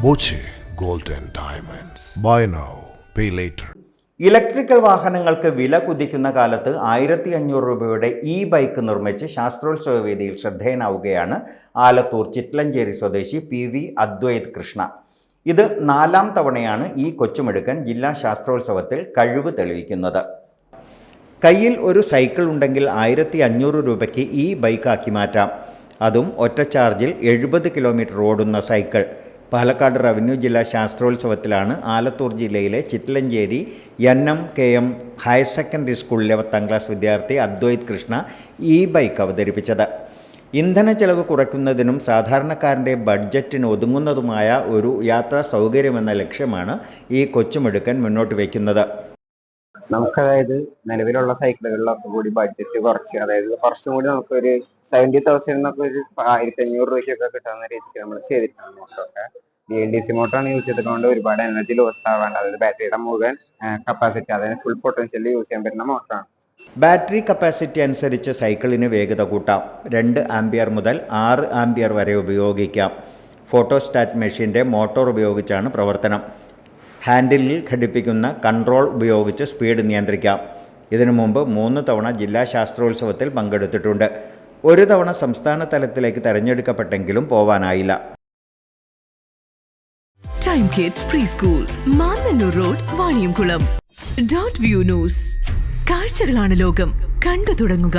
Boche gold and diamonds. Buy now pay later. Electrical വാഹനങ്ങൾക്ക് വില കുതിക്കുന്ന കാലത്ത് 1500 രൂപയുടെ ബൈക്ക് നിർമ്മിച്ച് ശാസ്ത്രോത്സവ വേദിയിൽ ശ്രദ്ധേയനാവുകയാണ് ആലത്തൂർ ചിറ്റലഞ്ചേരി സ്വദേശി PV അദ്വൈത് കൃഷ്ണ. ഇത് 4ാം തവണയാണ് ഈ കൊച്ചുമിടുക്കൻ ജില്ലാ ശാസ്ത്രോത്സവത്തിൽ കഴിവ് തെളിയിക്കുന്നത്. കയ്യിൽ ഒരു സൈക്കിൾ ഉണ്ടെങ്കിൽ 1500 രൂപയ്ക്ക് ബൈക്കാക്കി മാറ്റാം. അതും ഒറ്റ ചാർജിൽ 70 കിലോമീറ്റർ ഓടുന്ന സൈക്കിൾ. പാലക്കാട് റവന്യൂ ജില്ലാ ശാസ്ത്രോത്സവത്തിലാണ് ആലത്തൂർ ജില്ലയിലെ ചിറ്റലഞ്ചേരി NMKM ഹയർ സെക്കൻഡറി സ്കൂളിലെ 10ാം ക്ലാസ് വിദ്യാർത്ഥി അദ്വൈത് കൃഷ്ണ ബൈക്ക് അവതരിപ്പിച്ചത്. ഇന്ധന ചെലവ് കുറയ്ക്കുന്നതിനും സാധാരണക്കാരൻ്റെ ബഡ്ജറ്റിന് ഒതുങ്ങുന്നതുമായ ഒരു യാത്രാ സൗകര്യമെന്ന ലക്ഷ്യമാണ് ഈ കൊച്ചുമിടുക്കൻ മുന്നോട്ട് വയ്ക്കുന്നത്. നമുക്കതായത് നിലവിലുള്ള സൈക്കിളുകളിലൊക്കെ കൂടി ബഡ്ജറ്റ് കുറച്ച്, അതായത് കുറച്ചും കൂടി നമുക്കൊരു 70,000 എന്നൊക്കെ ഒരു 1500 രൂപയ്ക്കൊക്കെ കിട്ടാവുന്ന രീതിക്ക് നമ്മൾ ചെയ്തിട്ടാണ്. മോട്ടറൊക്കെ BLDC മോട്ടറാണ് യൂസ് ചെയ്തിട്ടുകൊണ്ട് ഒരുപാട് എനർജി ലോസ് ആവാണ്ട്, അതായത് ബാറ്ററിയുടെ മുഴുവൻ കപ്പാസിറ്റി, അതായത് ഫുൾ പൊട്ടൻഷ്യൽ യൂസ് ചെയ്യാൻ പറ്റുന്ന മോട്ടറാണ്. ബാറ്ററി കപ്പാസിറ്റി അനുസരിച്ച് സൈക്കിളിന് വേഗത കൂട്ടാം. 2 ആംപിയർ മുതൽ 6 ആംപിയർ വരെ ഉപയോഗിക്കാം. ഫോട്ടോസ്റ്റാറ്റ് മെഷീൻ്റെ മോട്ടോർ ഉപയോഗിച്ചാണ് പ്രവർത്തനം. ഹാൻഡിലിൽ ഘടിപ്പിക്കുന്ന കൺട്രോൾ ഉപയോഗിച്ച് സ്പീഡ് നിയന്ത്രിക്കാം. ഇതിനു മുമ്പ് 3 തവണ ജില്ലാ ശാസ്ത്രോത്സവത്തിൽ പങ്കെടുത്തിട്ടുണ്ട്. ഒരു തവണ സംസ്ഥാന തലത്തിലേക്ക് തെരഞ്ഞെടുക്കപ്പെട്ടെങ്കിലും പോവാനായില്ല. Time kids pre school, Mannannur road, Vaniyamkulam. .view news. കാഴ്ചകളാണ് ലോകം, കണ്ടു തുടങ്ങുക.